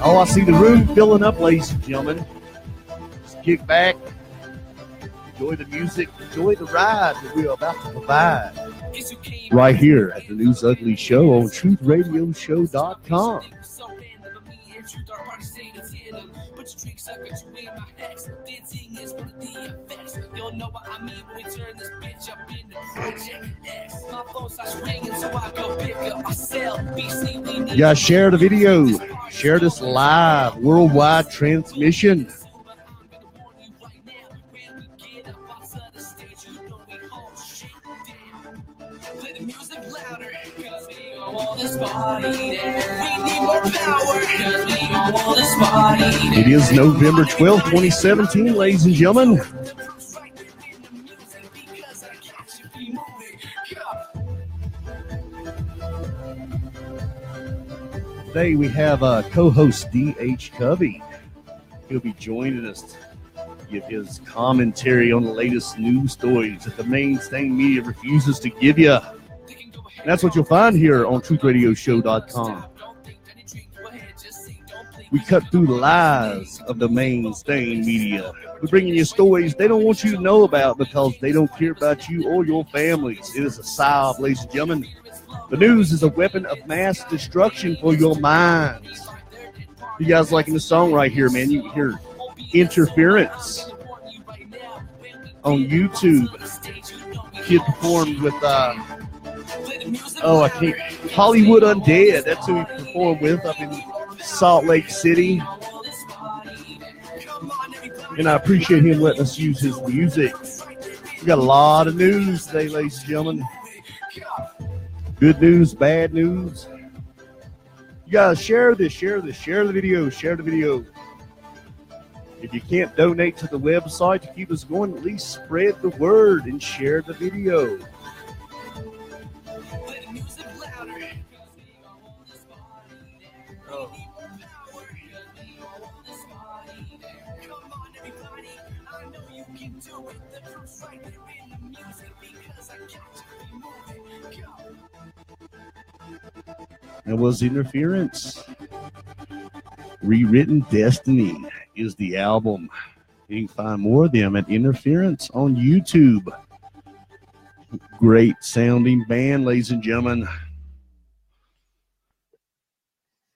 Oh, I see the room filling up, ladies and gentlemen. Just kick back, enjoy the music, enjoy the ride that we're about to provide right here at the News Ugly Show on TruthRadioShow.com. You guys share the video, share this live worldwide transmission. It is November 12th, 2017, ladies and gentlemen. Today we have co-host D.H. Covey. He'll be joining us to give his commentary on the latest news stories that the mainstream media refuses to give you. And that's what you'll find here on TruthRadioShow.com. We cut through the lies of the mainstream media. We're bringing you stories they don't want you to know about because they don't care about you or your families. It is a psyop, ladies and gentlemen. The news is a weapon of mass destruction for your minds. You guys liking the song right here, man? You hear Interference on YouTube. Kid performed with Hollywood Undead. That's who he performed with up in Salt Lake City. And I appreciate him letting us use his music. We got a lot of news today, ladies and gentlemen. Good news, bad news. You guys share this, share the video, share the video. If you can't donate to the website to keep us going, at least spread the word and share the video. That was Interference. Rewritten Destiny is the album. You can find more of them at Interference on YouTube. Great sounding band, ladies and gentlemen.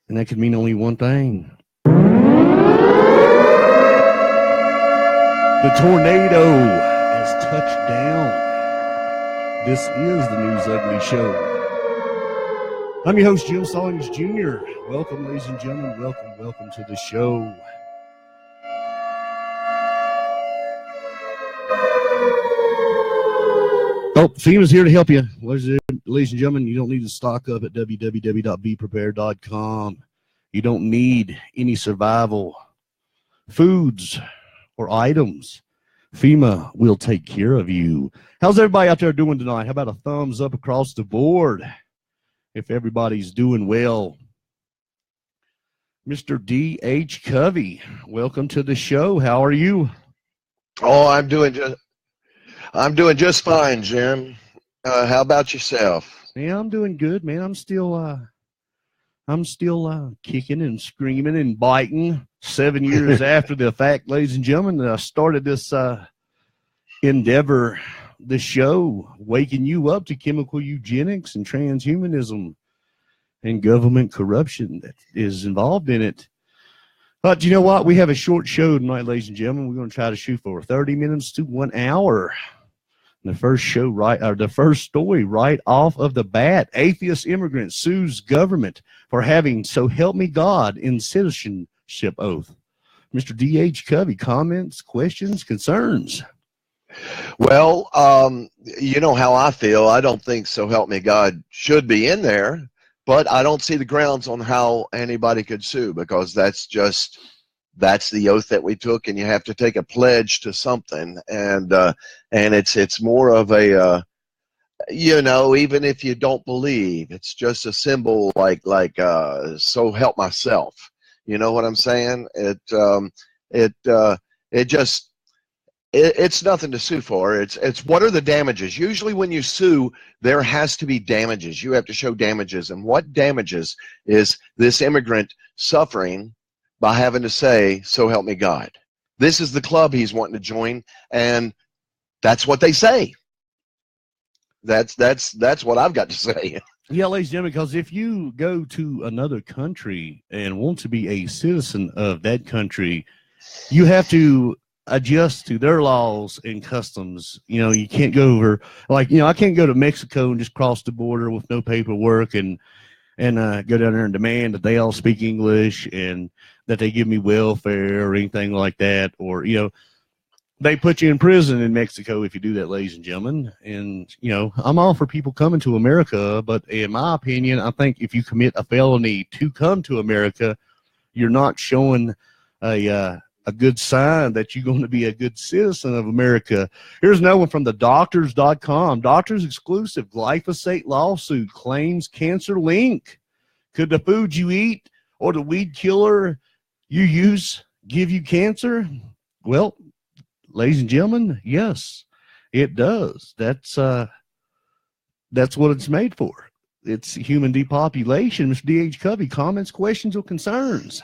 And that could mean only one thing. The tornado has touched down. This is the News Ugly Show. I'm your host, Jim Stallings Jr. Welcome, ladies and gentlemen. Welcome to the show. Oh, FEMA's here to help you. Ladies and gentlemen, you don't need to stock up at www.beprepared.com. You don't need any survival foods or items. FEMA will take care of you. How's everybody out there doing tonight? How about a thumbs up across the board? If everybody's doing well. Mr. D.H. Covey, welcome to the show. How are you? Oh, I'm doing just fine, Jim. How about yourself? Yeah, I'm doing good, man. I'm still kicking and screaming and biting 7 years after the fact, ladies and gentlemen. I started this endeavor, the show, waking you up to chemical eugenics and transhumanism and government corruption that is involved in it. But you know what? We have a short show tonight, ladies and gentlemen. We're going to try to shoot for 30 minutes to 1 hour. The first story right off of the bat. Atheist immigrant sues government for having "so help me God" in citizenship oath. Mr. D.H. Covey, comments, questions, concerns? Well, you know how I feel. I don't think "so help me God" should be in there, but I don't see the grounds on how anybody could sue, because that's the oath that we took, and you have to take a pledge to something, and it's more of a even if you don't believe, it's just a symbol, like "so help myself." You know what I'm saying? It's nothing to sue for. It's what are the damages? Usually when you sue, there has to be damages. You have to show damages, and what damages is this immigrant suffering by having to say "so help me God"? This is the club he's wanting to join, and that's what they say. That's what I've got to say. Yeah, ladies and gentlemen, because if you go to another country and want to be a citizen of that country, you have to adjust to their laws and customs. You can't go over, I can't go to Mexico and just cross the border with no paperwork and go down there and demand that they all speak English and that they give me welfare or anything like that. Or, they put you in prison in Mexico if you do that, ladies and gentlemen. And, I'm all for people coming to America, but in my opinion, I think if you commit a felony to come to America, you're not showing a good sign that you're going to be a good citizen of America. Here's another one from the doctors.com. Doctors exclusive glyphosate lawsuit claims cancer link. Could the food you eat or the weed killer you use give you cancer? Well, ladies and gentlemen, yes, it does. That's what it's made for. It's human depopulation. Mr. D.H. Covey, comments, questions, or concerns?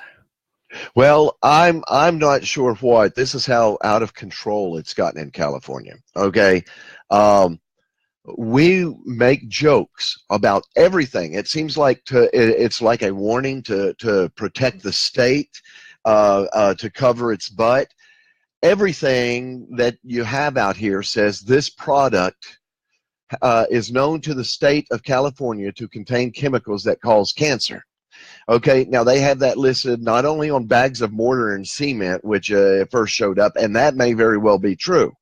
Well, I'm not sure what. This is how out of control it's gotten in California. Okay. We make jokes about everything. It seems like it's like a warning to protect the state, to cover its butt. Everything that you have out here says this product is known to the state of California to contain chemicals that cause cancer. Okay, now they have that listed not only on bags of mortar and cement, which first showed up, and that may very well be true,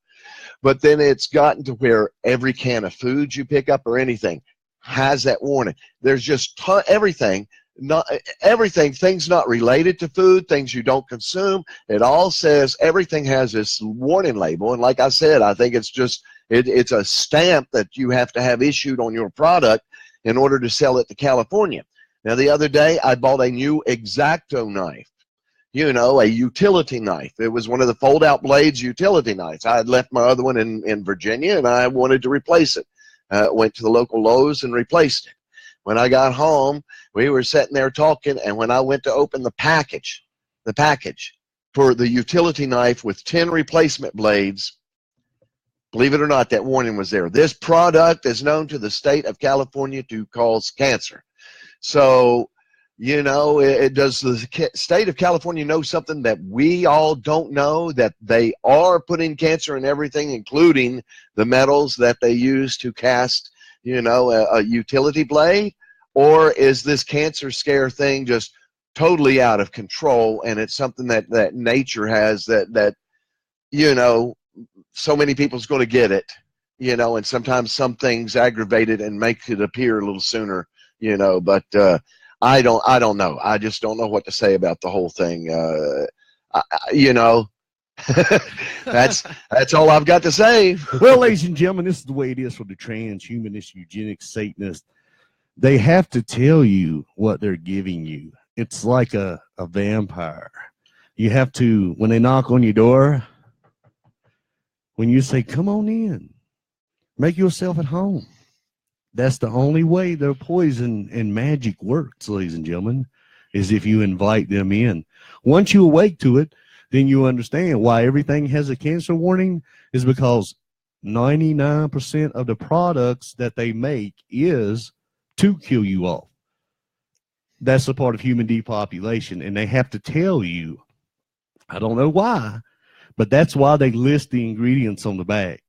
but then it's gotten to where every can of food you pick up or anything has that warning. There's just everything, things not related to food, things you don't consume. It all says, everything has this warning label, and like I said, I think it's just it's a stamp that you have to have issued on your product in order to sell it to California. Now, the other day, I bought a new X-Acto knife, a utility knife. It was one of the fold-out blades utility knives. I had left my other one in Virginia, and I wanted to replace it. Went to the local Lowe's and replaced it. When I got home, we were sitting there talking, and when I went to open the package for the utility knife with 10 replacement blades, believe it or not, that warning was there. This product is known to the state of California to cause cancer. So, does the state of California know something that we all don't know, that they are putting cancer in everything, including the metals that they use to cast, a utility blade? Or is this cancer scare thing just totally out of control, and it's something that nature has that so many people's going to get it, and sometimes some things aggravate it and make it appear a little sooner. But I don't know. I just don't know what to say about the whole thing. That's all I've got to say. Well, ladies and gentlemen, this is the way it is for the transhumanist, eugenics, Satanists. They have to tell you what they're giving you. It's like a vampire. You have to, when they knock on your door, when you say, "Come on in, make yourself at home." That's the only way their poison and magic works, ladies and gentlemen, is if you invite them in. Once you awake to it, then you understand why everything has a cancer warning, is because 99% of the products that they make is to kill you off. That's a part of human depopulation, and they have to tell you. I don't know why, but that's why they list the ingredients on the bag.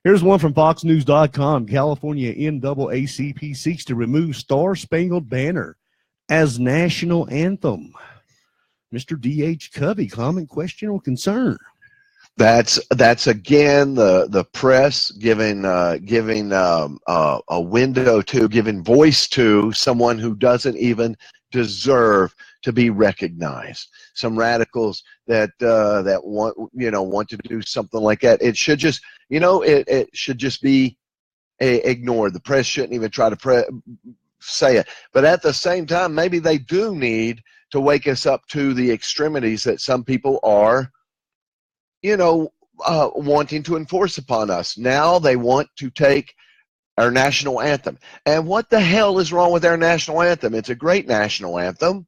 Here's one from FoxNews.com. California NAACP seeks to remove Star Spangled Banner as national anthem. Mr. D.H. Covey, comment, question, or concern? That's again the press giving a window to, giving voice to someone who doesn't even deserve to be recognized. Some radicals that want to do something like that. It should just it should just be ignored. The press shouldn't even try to say it. But at the same time, maybe they do need to wake us up to the extremities that some people are wanting to enforce upon us. Now they want to take our national anthem. And what the hell is wrong with our national anthem? It's a great national anthem.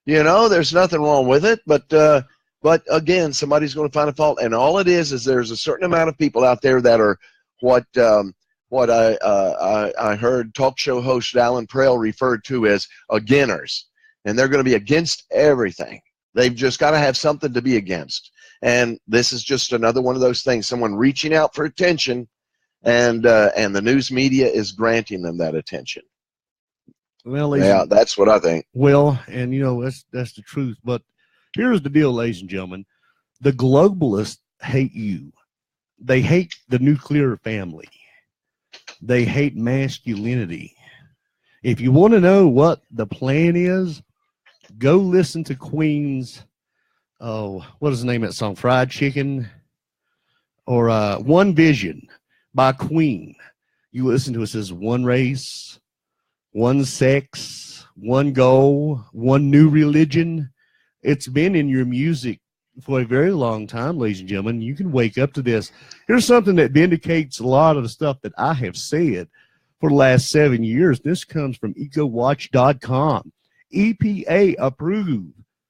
There's nothing wrong with it, but again, somebody's going to find a fault. And all it is there's a certain amount of people out there that are what I heard talk show host Alan Prell referred to as againers. And they're going to be against everything. They've just got to have something to be against. And this is just another one of those things, someone reaching out for attention, and the news media is granting them that attention. Well, yeah, that's what I think. Well, and that's the truth. But here's the deal, ladies and gentlemen. The globalists hate you. They hate the nuclear family. They hate masculinity. If you want to know what the plan is, go listen to Queen's, what is the name of that song? Fried Chicken, or One Vision by Queen. You listen to it, says one race, one sex, one goal, one new religion. It's been in your music for a very long time, ladies and gentlemen. You can wake up to this. Here's something that vindicates a lot of the stuff that I have said for the last 7 years. This comes from EcoWatch.com. EPA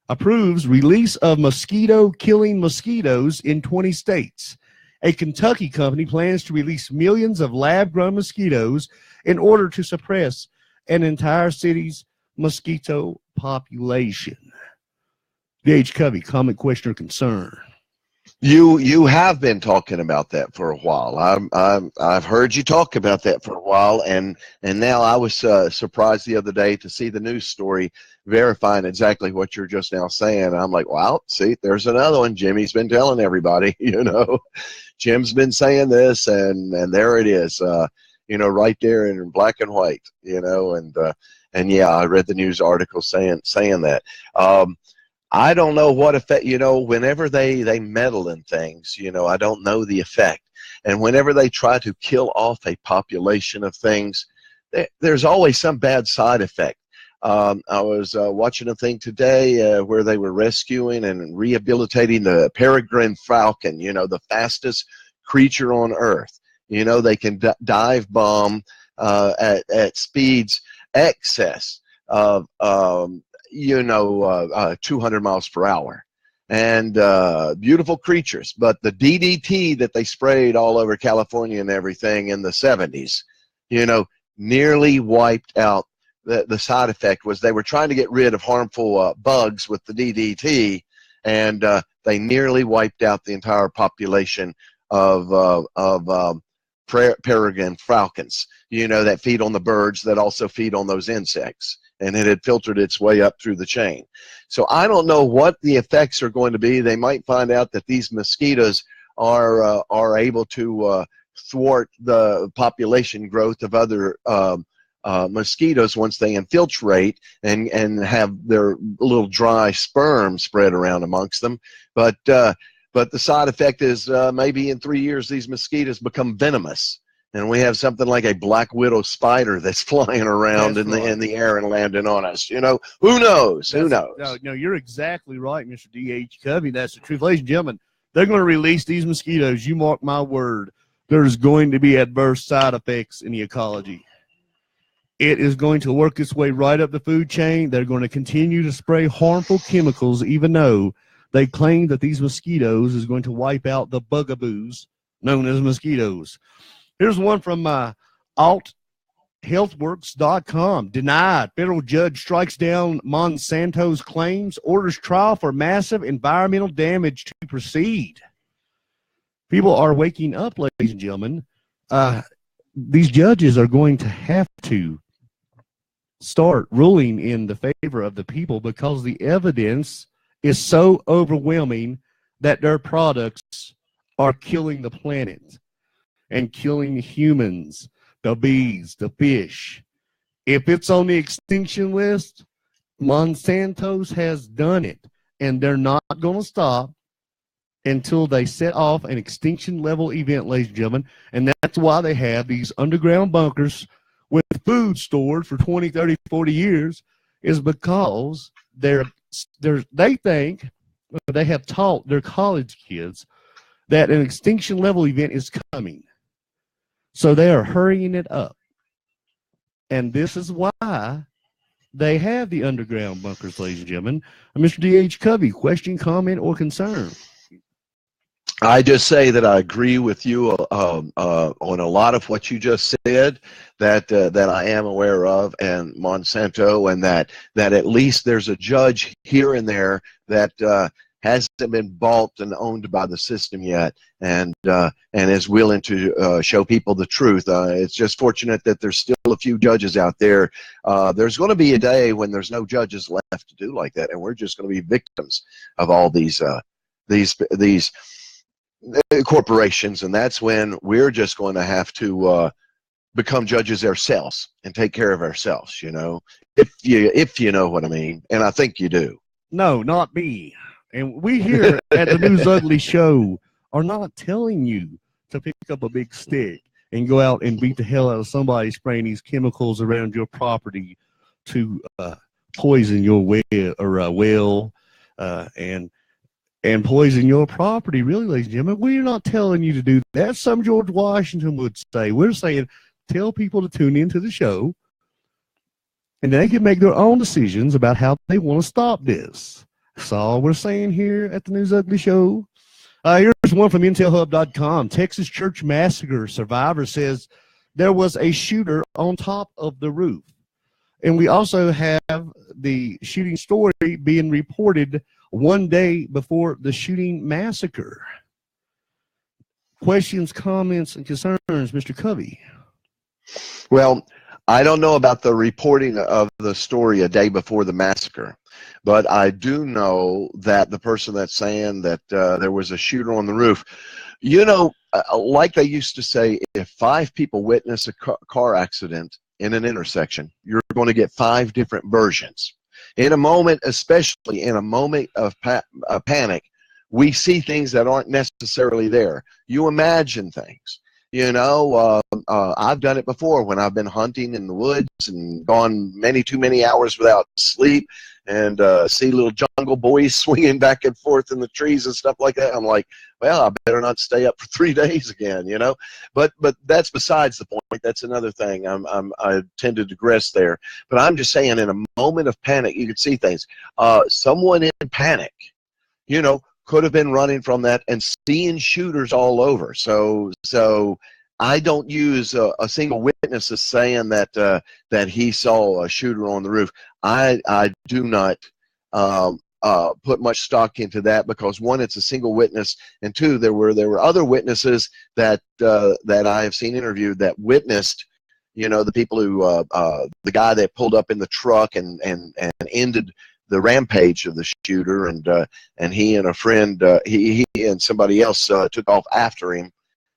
approves release of mosquito-killing mosquitoes in 20 states. A Kentucky company plans to release millions of lab-grown mosquitoes in order to suppress an entire city's mosquito population. D.H. Covey, comment, question, or concern? You have been talking about that for a while. I've heard you talk about that for a while, and now I was surprised the other day to see the news story verifying exactly what you're just now saying. I'm like, wow, see, there's another one. Jimmy's been telling everybody, Jim's been saying this, and there it is, right there in black and white, and yeah, I read the news article saying that. I don't know what effect, whenever they meddle in things, I don't know the effect. And whenever they try to kill off a population of things, there's always some bad side effect. I was watching a thing today where they were rescuing and rehabilitating the peregrine falcon, the fastest creature on Earth. They can dive bomb at speeds excess of 200 miles per hour, and beautiful creatures. But the DDT that they sprayed all over California and everything in the 70s, nearly wiped out. The side effect was they were trying to get rid of harmful bugs with the DDT, and they nearly wiped out the entire population of peregrine falcons, that feed on the birds that also feed on those insects. And it had filtered its way up through the chain. So I don't know what the effects are going to be. They might find out that these mosquitoes are able to thwart the population growth of other mosquitoes once they infiltrate and have their little dry sperm spread around amongst them. But the side effect is maybe in 3 years these mosquitoes become venomous. And we have something like a black widow spider that's flying around in the air and landing on us. Who knows? Who knows? No, you're exactly right, Mr. D.H. Covey. That's the truth. Ladies and gentlemen, they're going to release these mosquitoes. You mark my word. There's going to be adverse side effects in the ecology. It is going to work its way right up the food chain. They're going to continue to spray harmful chemicals, even though they claim that these mosquitoes is going to wipe out the bugaboos known as mosquitoes. Here's one from althealthworks.com. Denied. Federal judge strikes down Monsanto's claims, orders trial for massive environmental damage to proceed. People are waking up, ladies and gentlemen. these judges are going to have to start ruling in the favor of the people because the evidence is so overwhelming that their products are killing the planet and killing humans, the bees, the fish. If it's on the extinction list, Monsanto's has done it, and they're not going to stop until they set off an extinction level event, ladies and gentlemen. And that's why they have these underground bunkers with food stored for 20, 30, 40 years, is because they think, they have taught their college kids that an extinction level event is coming. So they are hurrying it up. And this is why they have the underground bunkers, ladies and gentlemen. Mr. D.H. Covey, question, comment, or concern? I just say that I agree with you on a lot of what you just said, that I am aware of, and Monsanto, and that at least there's a judge here and there that hasn't been bought and owned by the system yet, and is willing to show people the truth. It's just fortunate that there's still a few judges out there. There's going to be a day when there's no judges left to do like that, and we're just going to be victims of all these corporations, and that's when we're just going to have to become judges ourselves and take care of ourselves, if you know what I mean, and I think you do. No, not me. And we here at the News Ugly Show are not telling you to pick up a big stick and go out and beat the hell out of somebody spraying these chemicals around your property to poison your well and poison your property, really, ladies and gentlemen. We're not telling you to do that. Some George Washington would say. We're saying tell people to tune into the show, and they can make their own decisions about how they want to stop this. That's all we're saying here at the News Ugly Show. Here's one from IntelHub.com. Texas church massacre survivor says there was a shooter on top of the roof. And we also have the shooting story being reported one day before the shooting massacre. Questions, comments, and concerns, Mr. Covey? Well, I don't know about the reporting of the story a day before the massacre, but I do know that the person that's saying that there was a shooter on the roof, like they used to say, if 5 people witness a car accident in an intersection, you're going to get 5 different versions. In a moment, especially in a moment of panic, we see things that aren't necessarily there. You imagine things. I've done it before when I've been hunting in the woods and gone too many hours without sleep, and see little jungle boys swinging back and forth in the trees and stuff like that. I'm like, well, I better not stay up for 3 days again, But that's besides the point. That's another thing. I tend to digress there. But I'm just saying, in a moment of panic, you could see things. Someone in panic, could have been running from that and seeing shooters all over. So I don't use a single witness as saying that he saw a shooter on the roof. I do not put much stock into that, because 1, it's a single witness, and 2, there were other witnesses that I have seen interviewed that witnessed, the people who the guy that pulled up in the truck and ended the rampage of the shooter, and he and a friend, he and somebody else took off after him,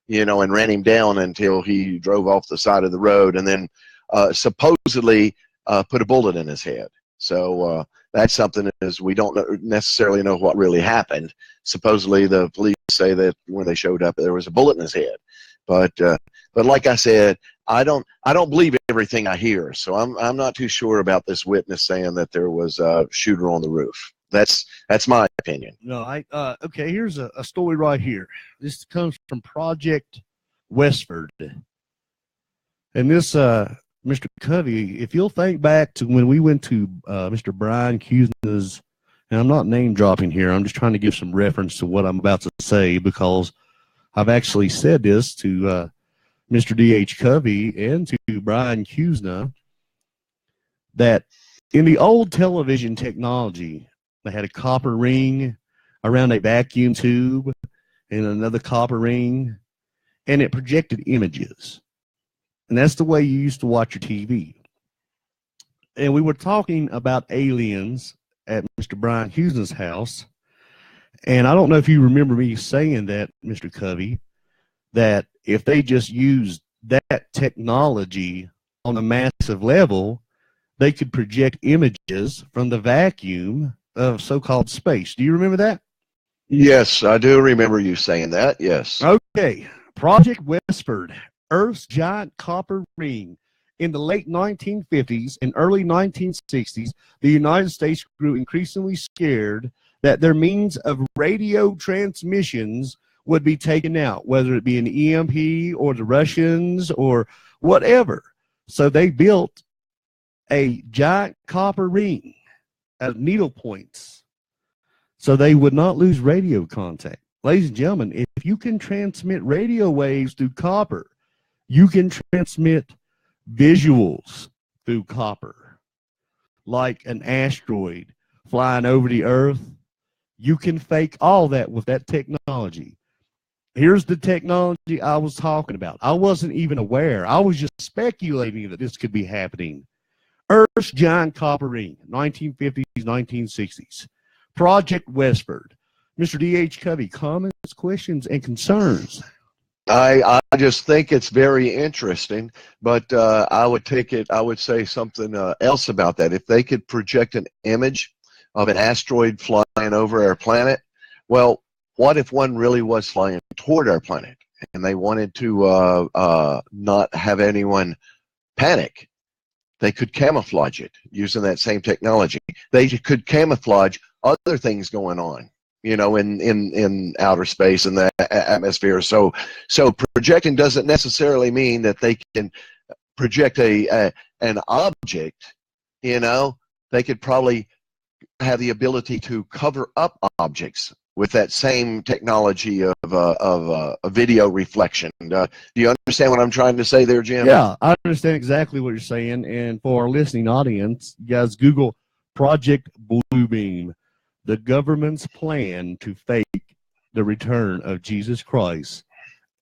and ran him down until he drove off the side of the road, and then supposedly put a bullet in his head. So that's something, is we don't necessarily know what really happened. Supposedly the police say that when they showed up, there was a bullet in his head. But like I said, I don't believe everything I hear. So I'm not too sure about this witness saying that there was a shooter on the roof. That's my opinion. No, okay. Here's a story right here. This comes from Project Westford, and this Mr. Covey, if you'll think back to when we went to Mr. Brian Kuzna's, and I'm not name dropping here. I'm just trying to give some reference to what I'm about to say, because I've actually said this to Mr. D.H. Covey and to Brian Kuzna, that in the old television technology, they had a copper ring around a vacuum tube and another copper ring, and it projected images. And that's the way you used to watch your TV. And we were talking about aliens at Mr. Brian Hughes's house. And I don't know if you remember me saying that, Mr. Covey, that if they just used that technology on a massive level, they could project images from the vacuum of so-called space. Do you remember that? Yes, I do remember you saying that. Yes. Okay. Project Westford, Earth's giant copper ring. In the late 1950s and early 1960s, the United States grew increasingly scared that their means of radio transmissions would be taken out, whether it be an EMP or the Russians or whatever. So they built a giant copper ring of needle points so they would not lose radio contact. Ladies and gentlemen, if you can transmit radio waves through copper, you can transmit visuals through copper, like an asteroid flying over the Earth. You can fake all that with that technology. Here's the technology I was talking about. I wasn't even aware. I was just speculating that this could be happening. Earth's giant copper ring, 1950s, 1960s. Project Westford. Mr. D.H. Covey, comments, questions, and concerns? I just think it's very interesting, but I would say something else about that. If they could project an image of an asteroid flying over our planet, well, what if one really was flying toward our planet and they wanted to not have anyone panic? They could camouflage it using that same technology. They could camouflage other things going on, in outer space and the atmosphere. So projecting doesn't necessarily mean that they can project an object. They could probably have the ability to cover up objects with that same technology of a video reflection. Do you understand what I'm trying to say there, Jim? Yeah, I understand exactly what you're saying. And for our listening audience, you guys Google Project Bluebeam, the government's plan to fake the return of Jesus Christ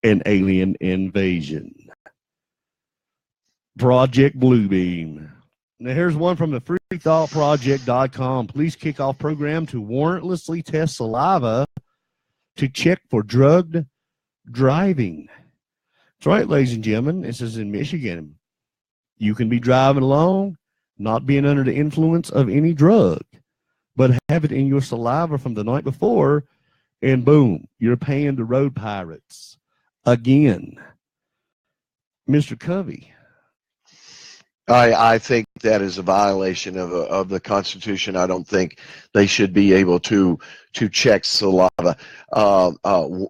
and alien invasion. Project Bluebeam. Now here's one from the freethoughtproject.com. Police kick off program to warrantlessly test saliva to check for drugged driving. That's right, ladies and gentlemen. This is in Michigan. You can be driving along, not being under the influence of any drug, but have it in your saliva from the night before, and boom, you're paying the road pirates again. Mr. Covey. I think that is a violation of the Constitution. I don't think they should be able to check saliva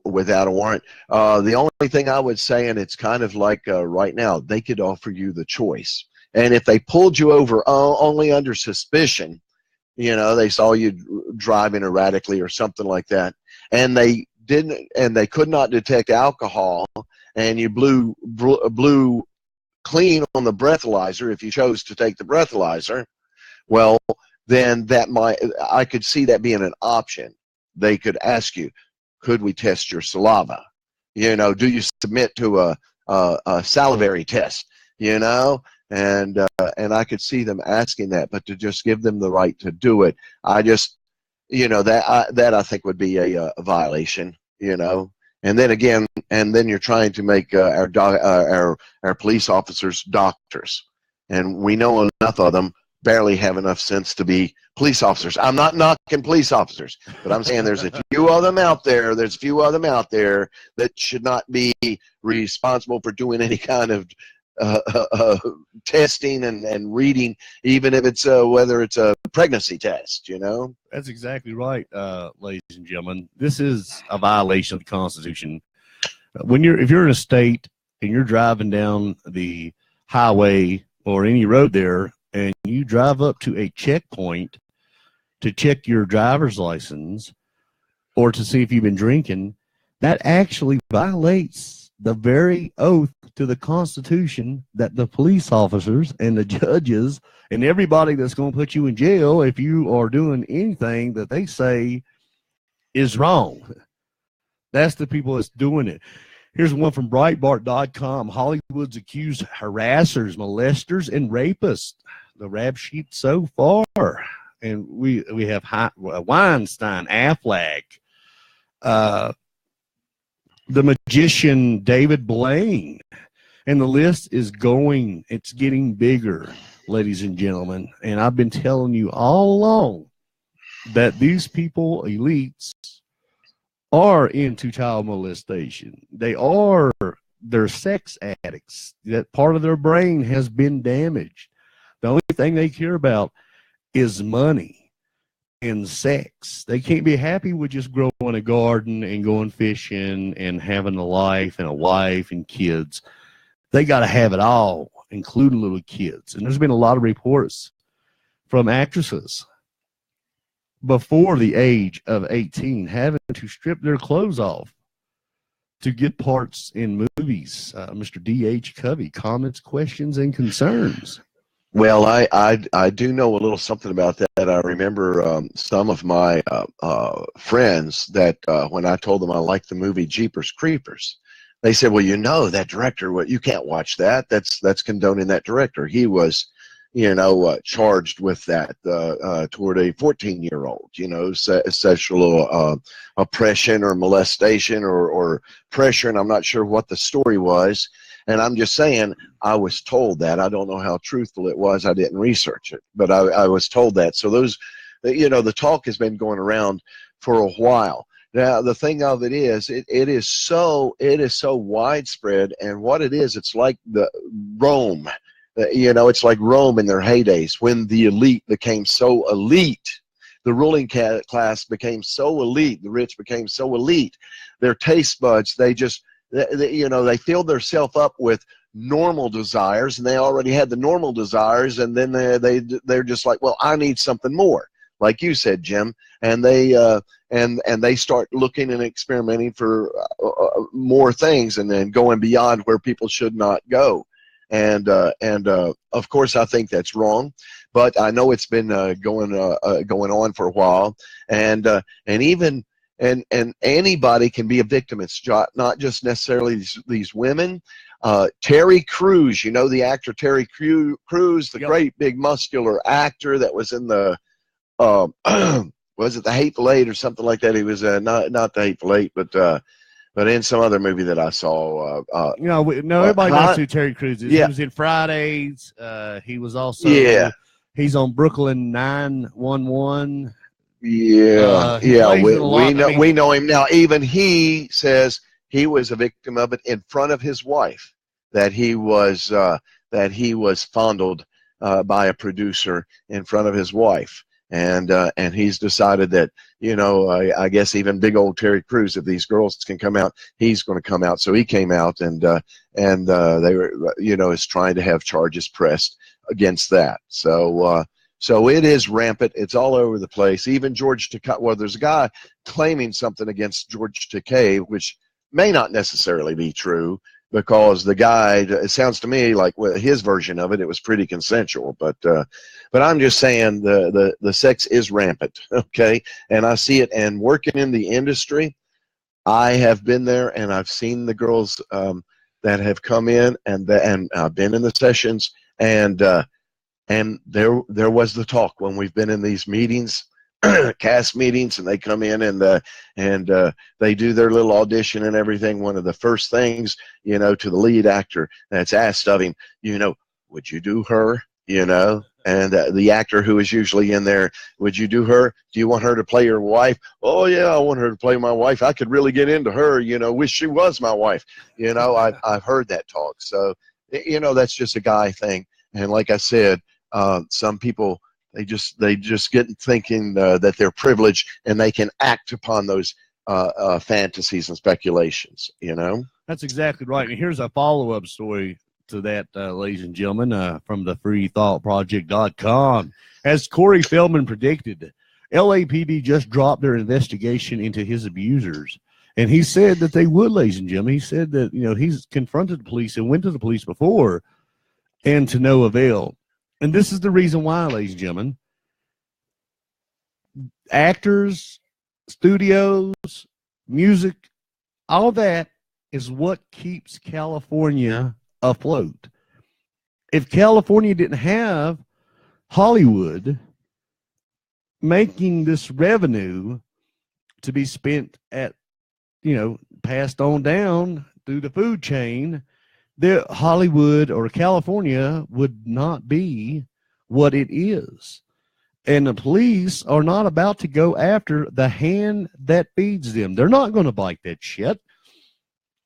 without a warrant. The only thing I would say, and it's kind of like right now, they could offer you the choice. And if they pulled you over only under suspicion, they saw you driving erratically or something like that, and they could not detect alcohol, and you blew clean on the breathalyzer, if you chose to take the breathalyzer, well, then I could see that being an option. They could ask you, could we test your saliva? Do you submit to a salivary test? And I could see them asking that, but to just give them the right to do it, I just, that I think would be a violation, And then you're trying to make our police officers doctors, and we know enough of them barely have enough sense to be police officers. I'm not knocking police officers, but I'm saying there's a few of them out there. There's a few of them out there that should not be responsible for doing any kind of testing and reading, even if it's whether it's a pregnancy test. That's exactly right, ladies and gentlemen. This is a violation of the Constitution. If you're in a state and you're driving down the highway or any road there, and you drive up to a checkpoint to check your driver's license or to see if you've been drinking, that actually violates the very oath to the Constitution that the police officers and the judges and everybody that's going to put you in jail if you are doing anything that they say is wrong. That's the people that's doing it. Here's one from Breitbart.com. Hollywood's accused harassers, molesters, and rapists. The rap sheet so far. And we have Weinstein, Affleck, the magician David Blaine. And the list is going, it's getting bigger, ladies and gentlemen. And I've been telling you all along that these people, elites, are into child molestation. They're sex addicts. That part of their brain has been damaged. The only thing they care about is money and sex. They can't be happy with just growing a garden and going fishing and having a life and a wife and kids. They got to have it all, including little kids. And there's been a lot of reports from actresses before the age of 18 having to strip their clothes off to get parts in movies. Mr. D.H. Covey, comments, questions, and concerns. Well, I do know a little something about that. I remember some of my friends that when I told them I liked the movie Jeepers Creepers, they said, well, you know, that director, well, you can't watch that. That's condoning that director. He was, charged with that toward a 14-year-old, sexual oppression or molestation or pressure, and I'm not sure what the story was. And I'm just saying, I was told that. I don't know how truthful it was. I didn't research it, but I was told that. So those, the talk has been going around for a while. Now, the thing of it is, it is so widespread, and what it is, it's like the Rome. It's like Rome in their heydays when the elite became so elite. The ruling class became so elite. The rich became so elite. Their taste buds, they filled themselves up with normal desires, and they already had the normal desires, and then they're just like, well, I need something more, like you said, Jim, and they start looking and experimenting for more things, and then going beyond where people should not go. And of course, I think that's wrong, but I know it's been going on for a while, and anybody can be a victim. It's not just necessarily these women. Terry Crews, the actor Terry Crews, the great big muscular actor that was in the was it The Hateful Eight or something like that? He was not The Hateful Eight, but in some other movie that I saw. Everybody knows who Terry Crews is. Yeah. He was in Fridays. He was also he's on Brooklyn 911. Yeah, we know him now. Even he says he was a victim of it in front of his wife. That he was fondled by a producer in front of his wife, and he's decided that I guess even big old Terry Crews, if these girls can come out, he's going to come out. So he came out, and they were is trying to have charges pressed against that. So it is rampant. It's all over the place. Even George Takei, well, there's a guy claiming something against George Takei, which may not necessarily be true, because the guy, it sounds to me like his version of it, it was pretty consensual. But I'm just saying the sex is rampant, okay? And I see it. And working in the industry, I have been there, and I've seen the girls that have come in, and I've been in the sessions, and there was the talk when we've been in these meetings, cast meetings, and they come in and they do their little audition and everything. One of the first things, to the lead actor that's asked of him, would you do her? And the actor who is usually in there, would you do her? Do you want her to play your wife? Oh yeah, I want her to play my wife. I could really get into her. Wish she was my wife. I've heard that talk. So that's just a guy thing. And like I said, some people, they just get thinking that they're privileged and they can act upon those fantasies and speculations. That's exactly right. And here's a follow-up story to that, ladies and gentlemen, from the freethoughtproject.com. As Corey Feldman predicted, LAPD just dropped their investigation into his abusers. And he said that they would, ladies and gentlemen. He said that, he's confronted the police and went to the police before, and to no avail. And this is the reason why, ladies and gentlemen. Actors, studios, music, all that is what keeps California afloat. If California didn't have Hollywood making this revenue to be spent at, passed on down through the food chain, Hollywood or California would not be what it is. And the police are not about to go after the hand that feeds them. They're not going to bite that shit.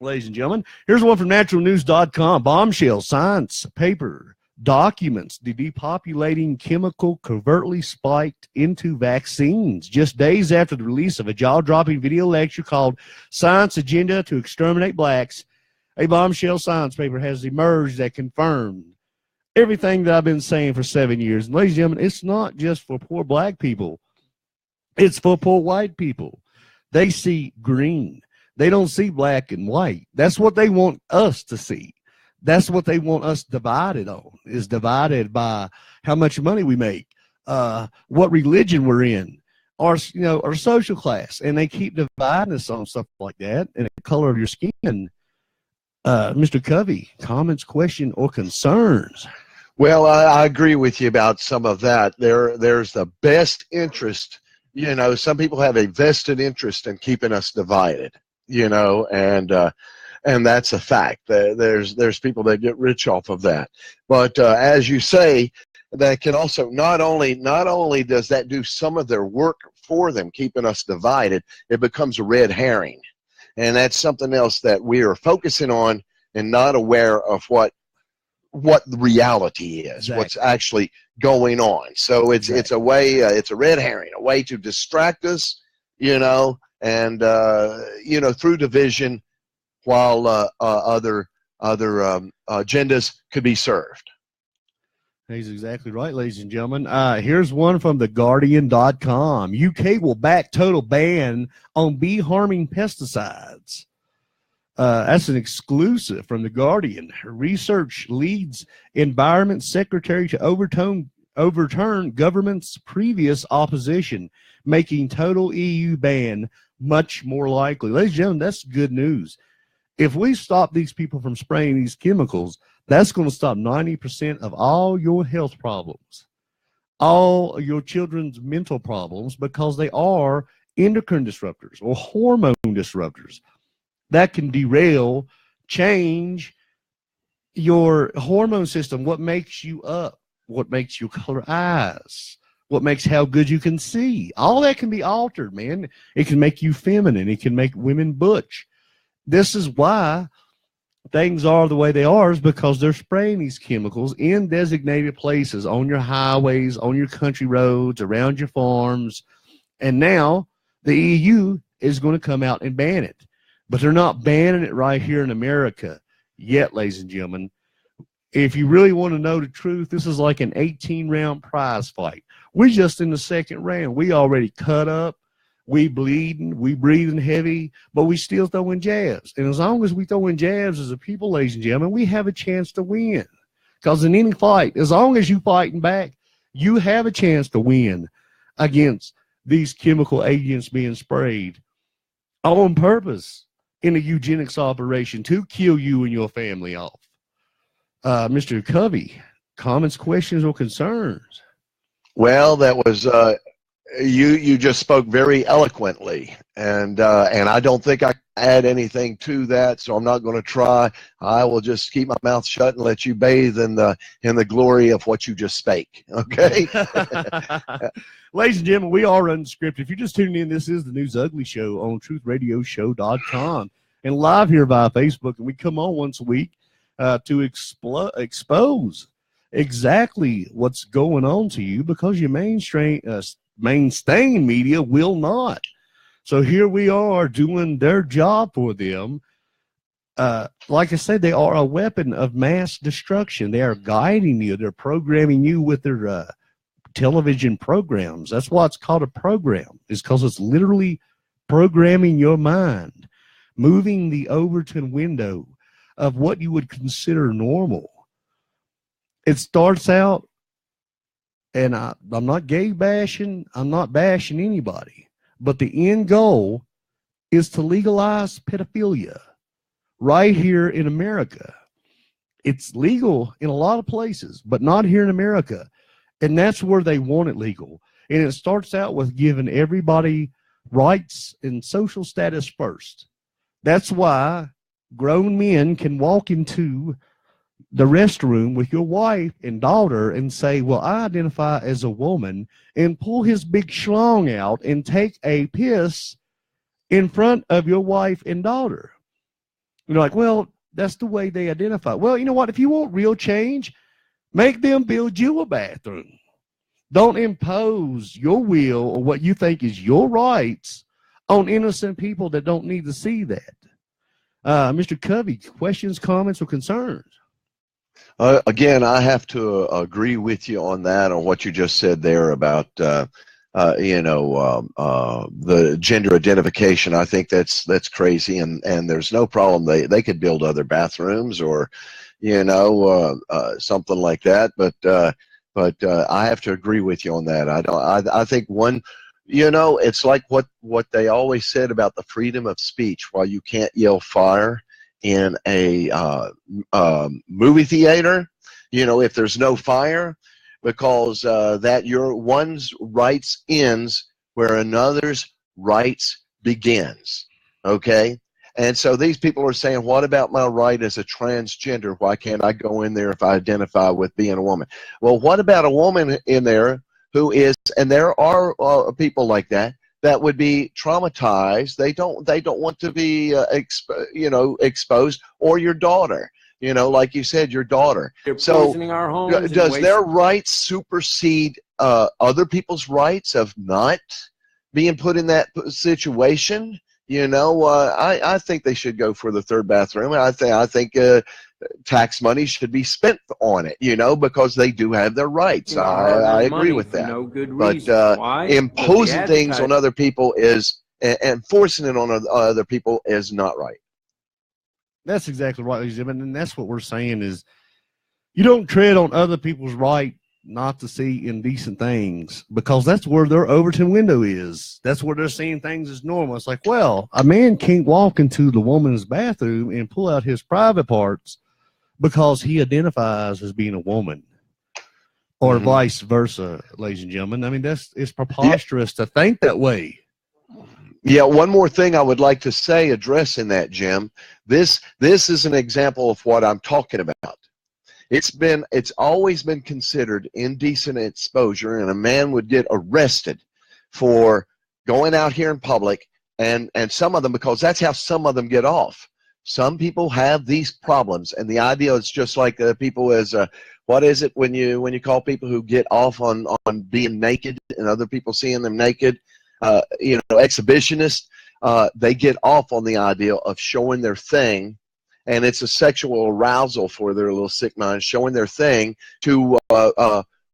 Ladies and gentlemen, here's one from naturalnews.com. Bombshell science paper documents the depopulating chemical covertly spiked into vaccines just days after the release of a jaw-dropping video lecture called Science Agenda to Exterminate Blacks. A bombshell science paper has emerged that confirmed everything that I've been saying for 7 years. And ladies and gentlemen, it's not just for poor black people. It's for poor white people. They see green. They don't see black and white. That's what they want us to see. That's what they want us divided on, is divided by how much money we make, what religion we're in, our social class. And they keep dividing us on stuff like that and the color of your skin. Mr. Covey, comments, question, or concerns? Well, I agree with you about some of that. There's the best interest. Some people have a vested interest in keeping us divided. And that's a fact. There's people that get rich off of that. But as you say, that can also not only does that do some of their work for them, keeping us divided, it becomes a red herring. And that's something else that we are focusing on and not aware of what the reality is, exactly. What's actually going on. So it's a way, it's a red herring, a way to distract us, and through division, while other agendas could be served. He's exactly right, ladies and gentlemen. Here's one from theguardian.com. UK will back total ban on bee-harming pesticides. That's an exclusive from The Guardian. Research leads Environment Secretary to overturn government's previous opposition, making total EU ban much more likely. Ladies and gentlemen, that's good news. If we stop these people from spraying these chemicals, that's going to stop 90% of all your health problems, all your children's mental problems, because they are endocrine disruptors or hormone disruptors that can derail, change your hormone system, what makes you up, what makes you color eyes, what makes how good you can see. All that can be altered, man. It can make you feminine. It can make women butch. This is why things are the way they are, is because they're spraying these chemicals in designated places, on your highways, on your country roads, around your farms. And now the EU is going to come out and ban it. But they're not banning it right here in America yet, ladies and gentlemen. If you really want to know the truth, this is like an 18-round prize fight. We're just in the second round. We already cut up. We bleeding, we breathing heavy, but we still throwing jabs. And as long as we throwing jabs as a people, ladies and gentlemen, we have a chance to win. Because in any fight, as long as you fighting back, you have a chance to win against these chemical agents being sprayed on purpose in a eugenics operation to kill you and your family off. Mr. Covey, comments, questions, or concerns? Well, that was you just spoke very eloquently, and I don't think I can add anything to that, so I'm not going to try. I will just keep my mouth shut and let you bathe in the glory of what you just spake. Okay. Ladies and gentlemen, we are unscripted. If you're just tuning in, this is the News Ugly Show on TruthRadioShow.com and live here via Facebook. And we come on once a week to expose exactly what's going on to you, because your mainstream media will not. So here we are doing their job for them. Like I said, they are a weapon of mass destruction. They are guiding you. They're programming you with their television programs. That's why it's called a program, is because it's literally programming your mind, moving the Overton window of what you would consider normal. It starts out, and I'm not gay bashing, I'm not bashing anybody, but the end goal is to legalize pedophilia, right here in America. It's legal in a lot of places, but not here in America. And that's where they want it legal. And it starts out with giving everybody rights and social status first. That's why grown men can walk into the restroom with your wife and daughter and say, well, I identify as a woman, and pull his big schlong out and take a piss in front of your wife and daughter. You're like, well, that's the way they identify. Well, you know what? If you want real change, make them build you a bathroom. Don't impose your will or what you think is your rights on innocent people that don't need to see that. Mr. Covey, questions, comments, or concerns? Again, I have to agree with you on that, on what you just said there about the gender identification. I think that's crazy, and there's no problem. They could build other bathrooms or something like that. But I have to agree with you on that. I think one. It's like what they always said about the freedom of speech. While you can't yell fire in a movie theater, if there's no fire, because that your one's rights ends where another's rights begins. Okay? And so these people are saying, what about my right as a transgender? Why can't I go in there if I identify with being a woman? Well, what about a woman in there who is, and there are people like that would be traumatized. They don't want to be exposed, or your daughter, like you said, your daughter. They're so poisoning our homes does their rights supersede other people's rights of not being put in that situation? I think they should go for the third bathroom. I think tax money should be spent on it, because they do have their rights. I agree with that. No good reason. Why? Imposing things on other people and forcing it on other people is not right. That's exactly right, ladies and gentlemen, and that's what we're saying is you don't tread on other people's right not to see indecent things, because that's where their Overton window is. That's where they're seeing things as normal. It's like, well, a man can't walk into the woman's bathroom and pull out his private parts because he identifies as being a woman, or vice versa, ladies and gentlemen. I mean, it's preposterous to think that way. Yeah, one more thing I would like to say addressing that, Jim. This is an example of what I'm talking about. It's always been considered indecent exposure, and a man would get arrested for going out here in public, and some of them, because that's how some of them get off. Some people have these problems, and the idea is just like people as what is it when you call people who get off on being naked and other people seeing them naked, exhibitionists. They get off on the idea of showing their thing, and it's a sexual arousal for their little sick minds, showing their thing to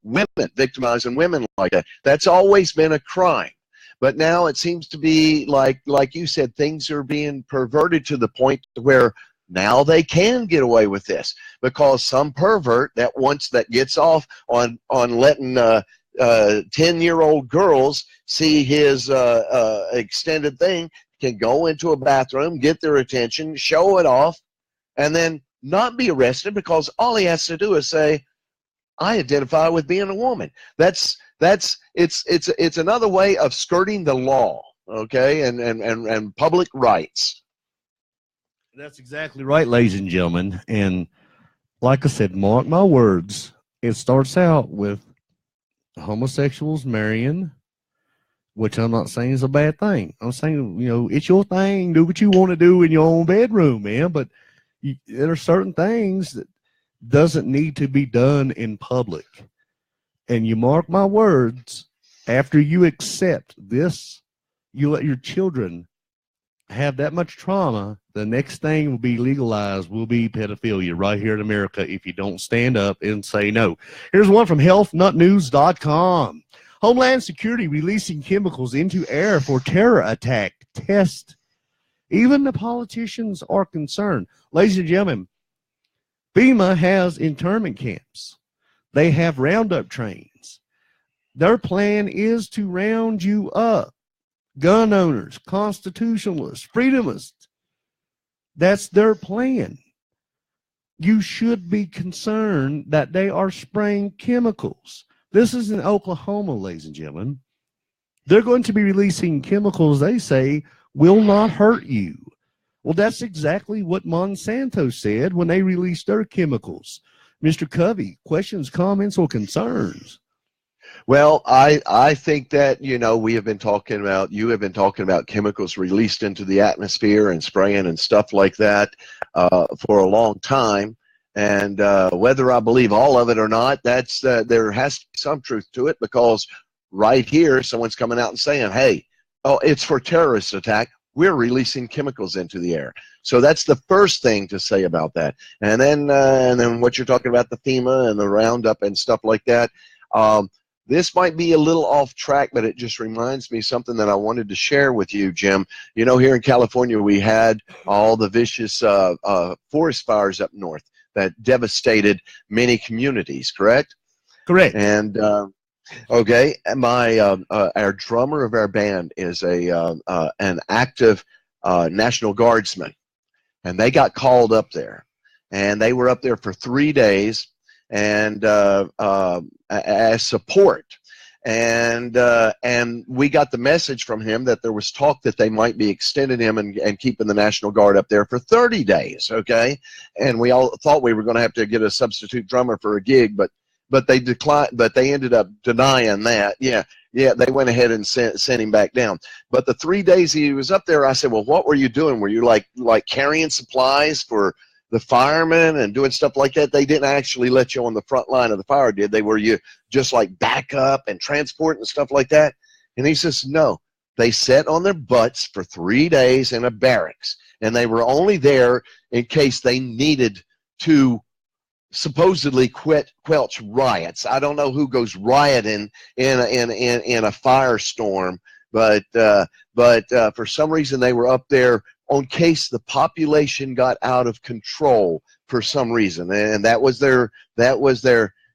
women, victimizing women like that. That's always been a crime. But now it seems to be like you said, things are being perverted to the point where now they can get away with this, because some pervert that gets off on letting 10-year-old girls see his extended thing can go into a bathroom, get their attention, show it off, and then not be arrested, because all he has to do is say, I identify with being a woman. It's another way of skirting the law, okay, and public rights. That's exactly right, ladies and gentlemen. And like I said, mark my words, it starts out with homosexuals marrying, which I'm not saying is a bad thing. I'm saying, it's your thing. Do what you want to do in your own bedroom, man. But there are certain things that doesn't need to be done in public. And you mark my words, after you accept this, you let your children have that much trauma, the next thing will be legalized, will be pedophilia right here in America if you don't stand up and say no. Here's one from healthnutnews.com. Homeland Security releasing chemicals into air for terror attack test. Even the politicians are concerned. Ladies and gentlemen, FEMA has internment camps. They have roundup trains. Their plan is to round you up. Gun owners, constitutionalists, freedomists. That's their plan. You should be concerned that they are spraying chemicals. This is in Oklahoma, ladies and gentlemen. They're going to be releasing chemicals they say will not hurt you. Well, that's exactly what Monsanto said when they released their chemicals. Mr. Covey, questions, comments, or concerns? Well, I think that, you know, you have been talking about chemicals released into the atmosphere and spraying and stuff like that for a long time. And whether I believe all of it or not, that's there has to be some truth to it, because right here, someone's coming out and saying, hey, oh, it's for terrorist attack. We're releasing chemicals into the air. So that's the first thing to say about that. And then what you're talking about, the FEMA and the Roundup and stuff like that, this might be a little off track, but it just reminds me something that I wanted to share with you, Jim. You know, here in California, we had all the vicious forest fires up north that devastated many communities, correct? Correct. And okay, our drummer of our band is an active National Guardsman, and they got called up there, and they were up there for 3 days, and as support, and we got the message from him that there was talk that they might be extending him and keeping the National Guard up there for 30 days. Okay, and we all thought we were going to have to get a substitute drummer for a gig, but they declined. But they ended up denying that. Yeah, they went ahead and sent him back down. But the 3 days he was up there, I said, well, what were you doing? Were you like carrying supplies for the firemen and doing stuff like that? They didn't actually let you on the front line of the fire, did they? Were you just like backup and transport and stuff like that? And he says, no. They sat on their butts for 3 days in a barracks, and they were only there in case they needed to supposedly quelch riots. I don't know who goes rioting in a firestorm, but for some reason they were up there in case the population got out of control for some reason, and that was their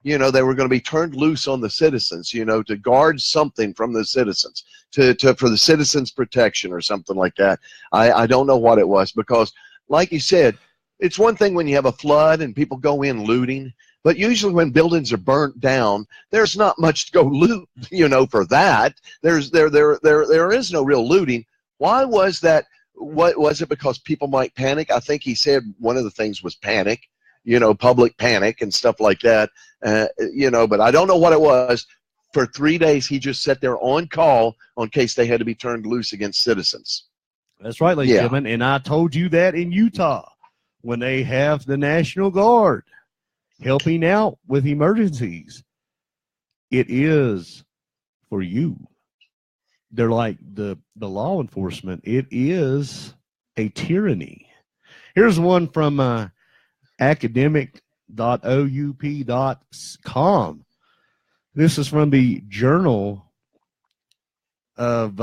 you know, they were going to be turned loose on the citizens, you know, to guard something from the citizens, for the citizens' protection or something like that. I don't know what it was, because like you said, it's one thing when you have a flood and people go in looting, but usually when buildings are burnt down, there's not much to go loot, you know, for that. There is no real looting. Why was that? What was it? Because people might panic? I think he said one of the things was panic, you know, public panic and stuff like that, you know, but I don't know what it was. For 3 days, he just sat there on call in case they had to be turned loose against citizens. That's right, ladies and gentlemen, and I told you that in Utah, when they have the National Guard helping out with emergencies, it is for you. They're like the law enforcement. It is a tyranny. Here's one from academic.oup.com. This is from the Journal of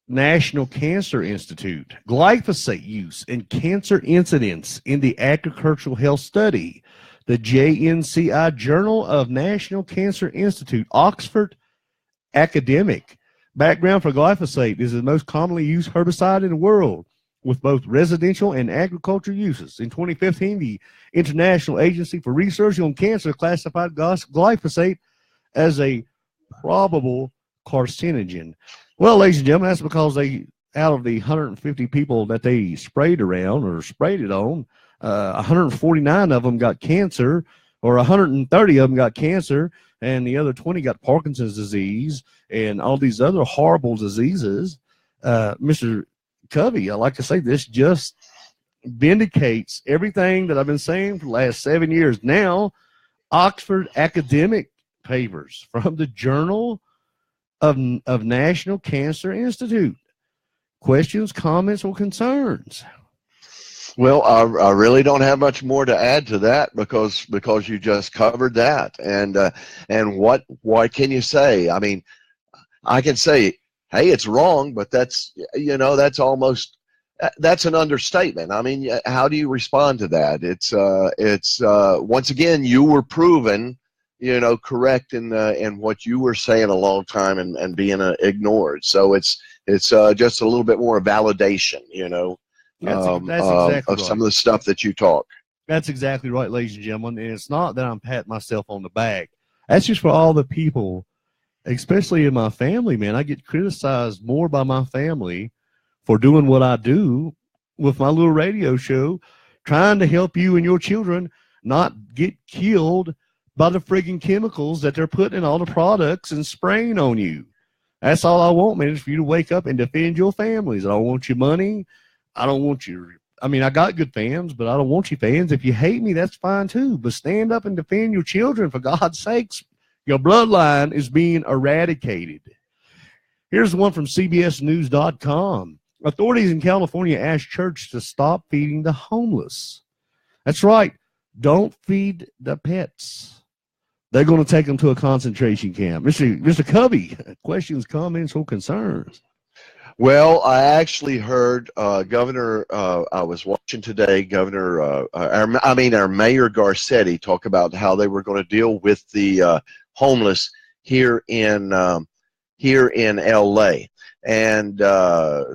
National Cancer Institute. Glyphosate use and cancer incidence in the agricultural health study. The JNCI Journal of National Cancer Institute, Oxford Academic. Background for glyphosate is the most commonly used herbicide in the world, with both residential and agriculture uses. In 2015, the International Agency for Research on Cancer classified glyphosate as a probable carcinogen. Well, ladies and gentlemen, that's because out of the 150 people that they sprayed around or sprayed it on, 149 of them got cancer, or 130 of them got cancer, and the other 20 got Parkinson's disease and all these other horrible diseases. Mr. Covey, I like to say this just vindicates everything that I've been saying for the last 7 years. Now, Oxford academic papers from the Journal of National Cancer Institute. Questions, comments, or concerns? Well, I really don't have much more to add to that, because you just covered that. And what can you say? I mean, I can say, hey, it's wrong, but that's, you know, that's an understatement. I mean, how do you respond to that? It's once again, you were proven, you know, correct in what you were saying a long time and being ignored. So it's just a little bit more validation, you know, That's exactly of right. some of the stuff that you talk. That's exactly right, ladies and gentlemen. And it's not that I'm patting myself on the back. That's just for all the people, especially in my family, man. I get criticized more by my family for doing what I do with my little radio show, trying to help you and your children not get killed by the friggin' chemicals that they're putting in all the products and spraying on you. That's all I want, man, is for you to wake up and defend your families. I don't want your money. I don't want your – I mean, I got good fans, but I don't want your fans. If you hate me, that's fine too. But stand up and defend your children, for God's sakes. Your bloodline is being eradicated. Here's one from CBSNews.com. Authorities in California asked church to stop feeding the homeless. That's right. Don't feed the pets. They're going to take them to a concentration camp. Mr. Covey, questions, comments, or concerns? Well, I actually heard Governor, I was watching today, our Mayor Garcetti talk about how they were going to deal with the homeless here in LA. And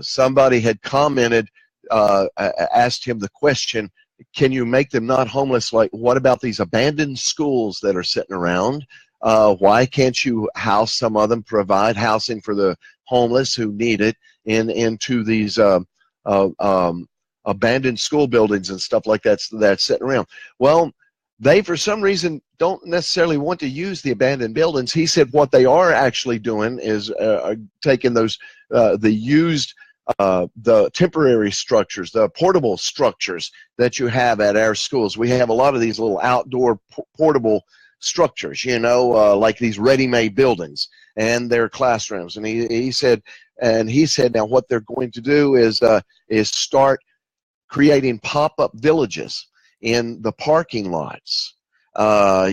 somebody had commented, asked him the question, can you make them not homeless? Like, what about these abandoned schools that are sitting around? Why can't you house some of them, provide housing for the homeless who need it into these abandoned school buildings and stuff like that's sitting around? Well, they, for some reason, don't necessarily want to use the abandoned buildings. He said what they are actually doing is taking those, the used, the temporary structures, the portable structures that you have at our schools. We have a lot of these little outdoor portable structures, like these ready-made buildings and their classrooms. And he said now what they're going to do is start creating pop-up villages in the parking lots, that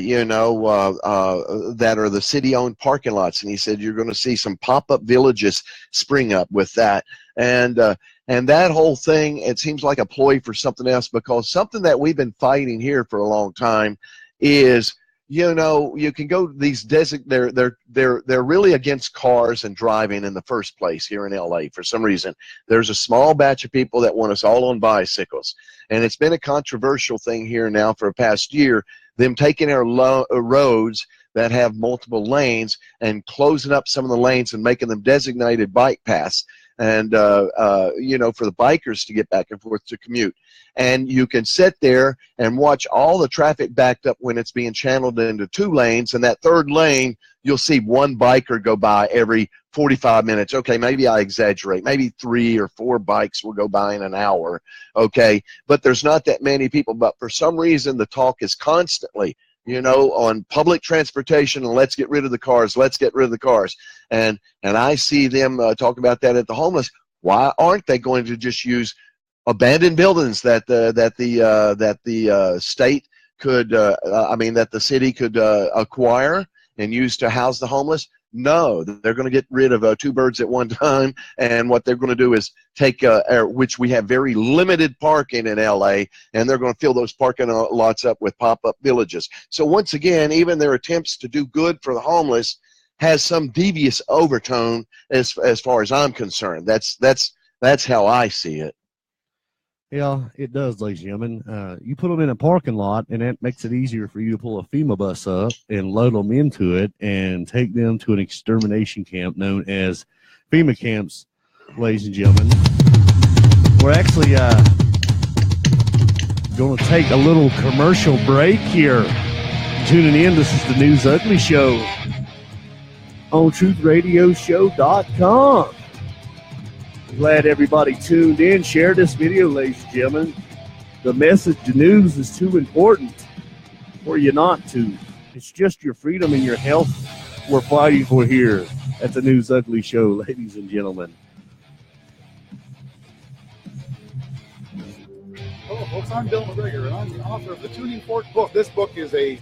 are the city-owned parking lots. And he said you're going to see some pop-up villages spring up with that. And that whole thing, it seems like a ploy for something else, because something that we've been fighting here for a long time is, you can go to these they're really against cars and driving in the first place here in LA for some reason. There's a small batch of people that want us all on bicycles. And it's been a controversial thing here now for the past year, them taking our roads that have multiple lanes and closing up some of the lanes and making them designated bike paths, and for the bikers to get back and forth to commute. And you can sit there and watch all the traffic backed up when it's being channeled into 2 lanes, and that 3rd lane, you'll see 1 biker go by every 45 minutes. Okay, maybe I exaggerate. Maybe 3 or 4 bikes will go by in an hour, okay? But there's not that many people. But for some reason, the talk is constantly, on public transportation, and let's get rid of the cars, let's get rid of the cars. And I see them talk about that at the homeless. Why aren't they going to just use abandoned buildings that the state could, that the city could acquire and use to house the homeless? No, they're going to get rid of 2 birds at one time, and what they're going to do is take, which we have very limited parking in LA, and they're going to fill those parking lots up with pop-up villages. So once again, even their attempts to do good for the homeless has some devious overtone as far as I'm concerned. That's how I see it. Yeah, it does, ladies and gentlemen. You put them in a parking lot, and that makes it easier for you to pull a FEMA bus up and load them into it and take them to an extermination camp known as FEMA camps, ladies and gentlemen. We're actually going to take a little commercial break here. Tuning in, this is the News Ugly Show on TruthRadioShow.com. Glad everybody tuned in. Share this video, ladies and gentlemen. The message, the news is too important for you not to. It's just your freedom and your health we're fighting for here at the News Ugly Show, ladies and gentlemen. Hello, folks. I'm Bill McGregor, and I'm the author of the Tuning Fork book. This book is a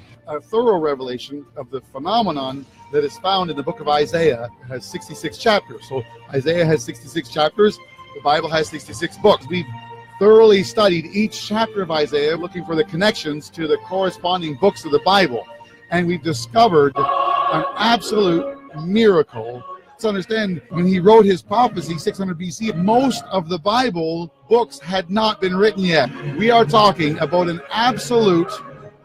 thorough revelation of the phenomenon that is found in the book of Isaiah. It has 66 chapters. So Isaiah has 66 chapters. The Bible has 66 books. We've thoroughly studied each chapter of Isaiah, looking for the connections to the corresponding books of the Bible. And we've discovered an absolute miracle. Let's understand, when he wrote his prophecy, 600 BC, most of the Bible books had not been written yet. We are talking about an absolute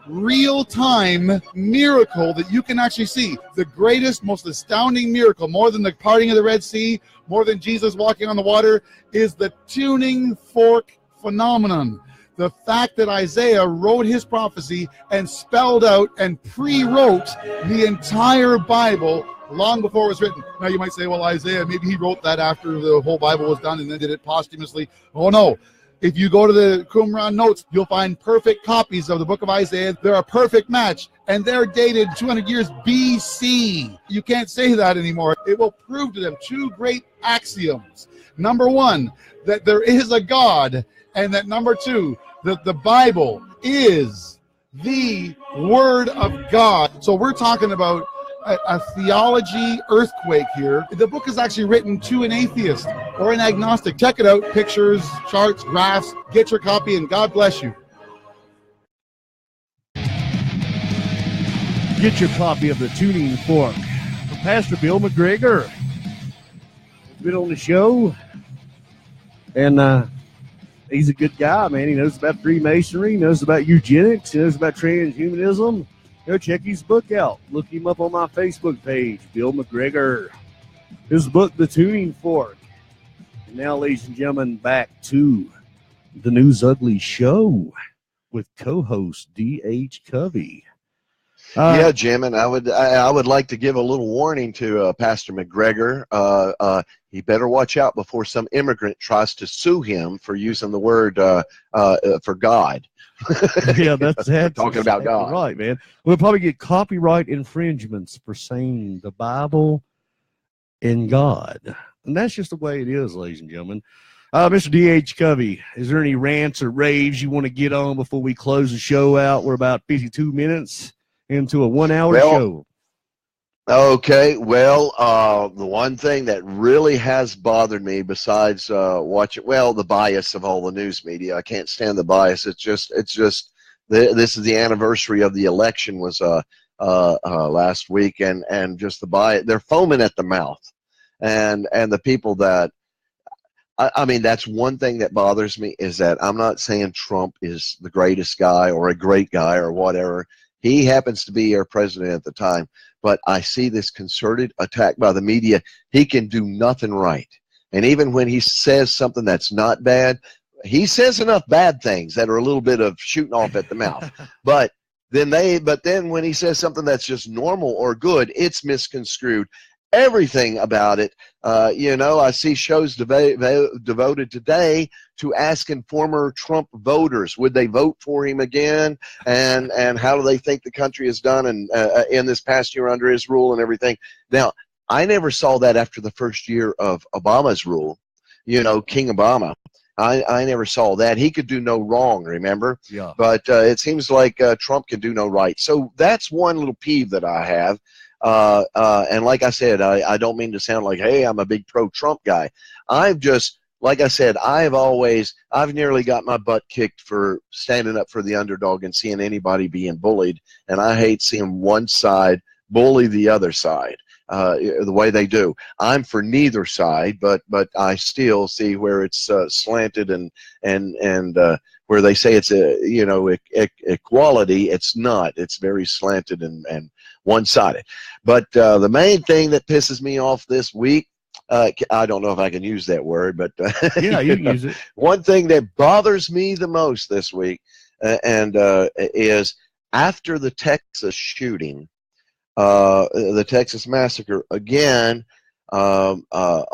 real-time miracle that you can actually see. The greatest, most astounding miracle, more than the parting of the Red Sea, more than Jesus walking on the water, is the tuning fork phenomenon. The fact that Isaiah wrote his prophecy and spelled out and pre-wrote the entire Bible long before it was written. Now you might say, well, Isaiah, maybe he wrote that after the whole Bible was done and then did it posthumously. Oh no. If you go to the Qumran notes, you'll find perfect copies of the book of Isaiah. They're a perfect match, and they're dated 200 years BC. You can't say that anymore. It will prove to them two great axioms. Number one, that there is a God, and that number two, that the Bible is the Word of God. So we're talking about a theology earthquake here. The book is actually written to an atheist or an agnostic. Check it out. Pictures, charts, graphs. Get your copy, and God bless you. Get your copy of the Tuning Fork from Pastor Bill McGregor. He's been on the show, and he's a good guy, man. He knows about Freemasonry, he knows about eugenics, he knows about transhumanism. Go check his book out. Look him up on my Facebook page, Bill McGregor. His book, The Tuning Fork. And now, ladies and gentlemen, back to the News Ugly Show with co-host D.H. Covey. Yeah, Jim, and I would like to give a little warning to Pastor McGregor. He better watch out before some immigrant tries to sue him for using the word for God. Yeah, that's talking about God, right, man. We'll probably get copyright infringements for saying the Bible and God, and that's just the way it is, ladies and gentlemen. Mr. D.H. Covey, is there any rants or raves you want to get on before we close the show out? We're about 52 minutes into a 1 hour show. Okay, well, the one thing that really has bothered me besides watching, well, the bias of all the news media, I can't stand the bias. It's just this is the anniversary of the election was last week, and just the bias. They're foaming at the mouth, and the people that, I mean, that's one thing that bothers me, is that I'm not saying Trump is the greatest guy or a great guy or whatever. He happens to be our president at the time, but I see this concerted attack by the media. He can do nothing right. And even when he says something that's not bad, he says enough bad things that are a little bit of shooting off at the mouth. But then when he says something that's just normal or good, it's misconstrued. Everything about it, I see shows devoted today to asking former Trump voters, would they vote for him again, and how do they think the country has done in this past year under his rule and everything. Now, I never saw that after the first year of Obama's rule, King Obama. I never saw that. He could do no wrong, remember? Yeah. But it seems like Trump can do no right. So that's one little peeve that I have. And like I said, I don't mean to sound like, hey, I'm a big pro-Trump guy. Like I said, I've nearly got my butt kicked for standing up for the underdog and seeing anybody being bullied. And I hate seeing one side bully the other side the way they do. I'm for neither side, but I still see where it's slanted and where they say it's equality. It's not. It's very slanted and one-sided. But the main thing that pisses me off this week, I don't know if I can use that word, but yeah, you can use it. One thing that bothers me the most this week is after the Texas shooting, the Texas massacre, again, a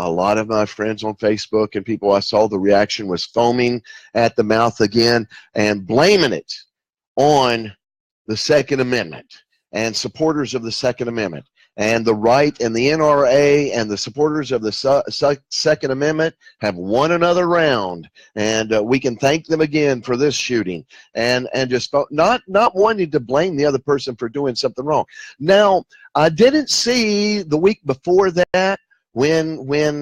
lot of my friends on Facebook and people I saw, the reaction was foaming at the mouth again and blaming it on the Second Amendment and supporters of the Second Amendment. And the right and the NRA and the supporters of the Second Amendment have won another round, and we can thank them again for this shooting. And just not wanting to blame the other person for doing something wrong. Now, I didn't see the week before that when the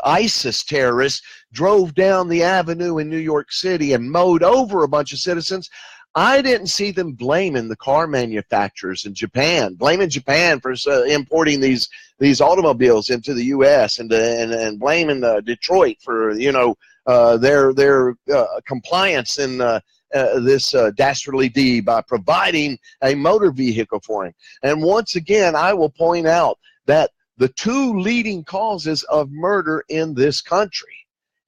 ISIS terrorists drove down the avenue in New York City and mowed over a bunch of citizens. I didn't see them blaming the car manufacturers in Japan, blaming Japan for importing these automobiles into the U.S. and blaming Detroit for their compliance in this dastardly deed by providing a motor vehicle for him. And once again, I will point out that the two leading causes of murder in this country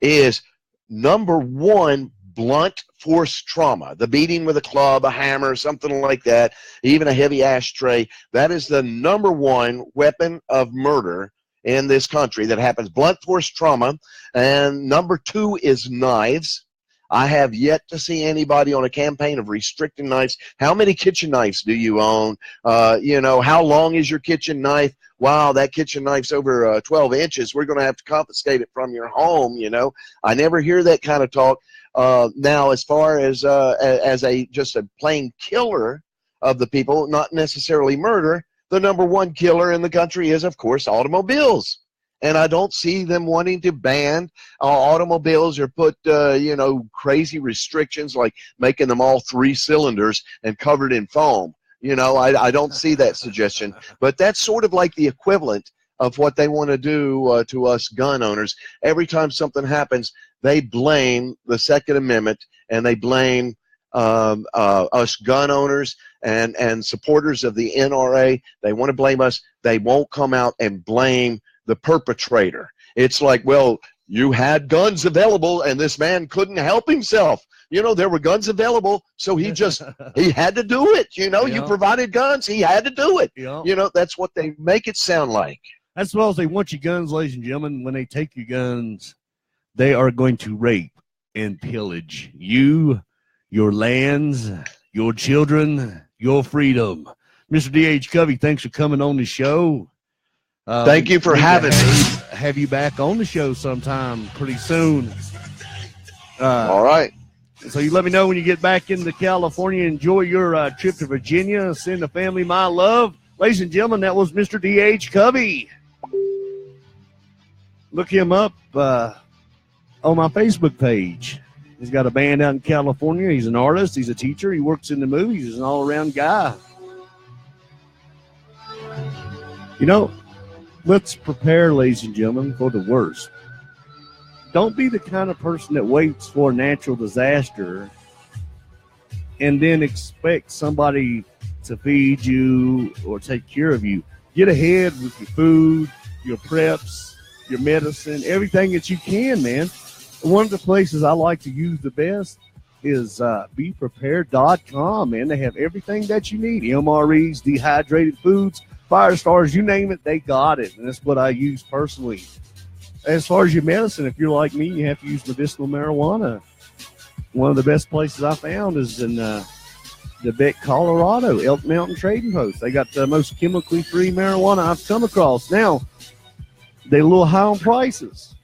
is, number one, blunt force trauma, the beating with a club, a hammer, something like that, even a heavy ashtray. That is the number one weapon of murder in this country that happens, blunt force trauma. And number two is knives. I have yet to see anybody on a campaign of restricting knives. How many kitchen knives do you own? How long is your kitchen knife? Wow, that kitchen knife's over 12 inches. We're going to have to confiscate it from your home. I never hear that kind of talk. Now, as far as just a plain killer of the people, not necessarily murder, the number one killer in the country is, of course, automobiles. And I don't see them wanting to ban automobiles or put, crazy restrictions like making them all 3 cylinders and covered in foam. I don't see that suggestion. But that's sort of like the equivalent of what they want to do to us gun owners. Every time something happens, they blame the Second Amendment and they blame us gun owners and supporters of the NRA. They want to blame us. They won't come out and blame the perpetrator. It's like, well, you had guns available and this man couldn't help himself. There were guns available, so he had to do it. You provided guns, he had to do it. That's what they make it sound like. As well as they want your guns, ladies and gentlemen. When they take your guns, they are going to rape and pillage you, your lands, your children, your freedom. Mr. D.H. Covey, thanks for coming on the show. Thank you for having me. Have you back on the show sometime pretty soon. All right. So you let me know when you get back into California. Enjoy your trip to Virginia. Send the family my love. Ladies and gentlemen, that was Mr. D.H. Covey. Look him up on my Facebook page. He's got a band out in California. He's an artist. He's a teacher. He works in the movies. He's an all-around guy. Let's prepare, ladies and gentlemen, for the worst. Don't be the kind of person that waits for a natural disaster and then expect somebody to feed you or take care of you. Get ahead with your food, your preps, your medicine, everything that you can, man. One of the places I like to use the best is beprepared.com, man. They have everything that you need. MREs, dehydrated foods, fire stars, you name it, they got it. And that's what I use personally. As far as your medicine, if you're like me, you have to use medicinal marijuana. One of the best places I found is in the Beck, Colorado, Elk Mountain Trading Post. They got the most chemically free marijuana I've come across. Now, they're a little high on prices.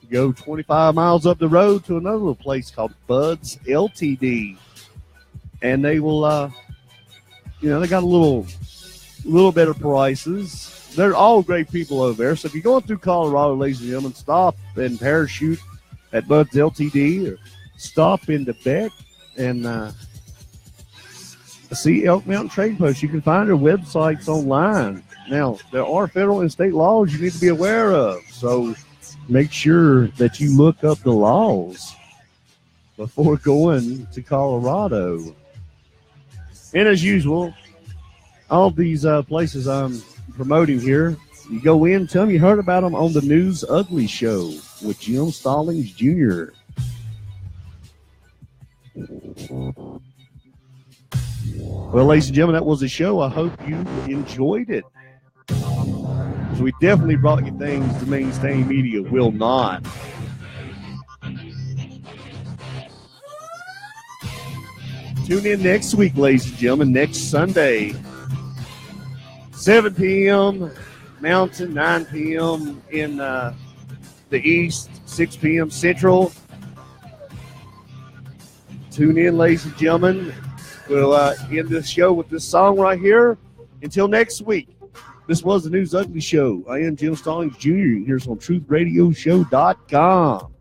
You go 25 miles up the road to another little place called Bud's LTD. And they will, they got a little better prices. They're all great people over there. So if you're going through Colorado, ladies and gentlemen, stop and parachute at Bud's LTD or stop into Beck and see Elk Mountain Trade Post. You can find their websites online. Now, there are federal and state laws you need to be aware of. So make sure that you look up the laws before going to Colorado. And as usual, all these places I'm promoting here, you go in, tell them you heard about them on the News Ugly Show with Jim Stallings Jr. Well, ladies and gentlemen, that was the show. I hope you enjoyed it. So we definitely brought you things the mainstream media will not. Tune in next week, ladies and gentlemen, next Sunday. 7 p.m. Mountain, 9 p.m. in the East, 6 p.m. Central. Tune in, ladies and gentlemen. We'll end this show with this song right here. Until next week, this was the News Ugly Show. I am Jim Stallings Jr. Here's on TruthRadioShow.com.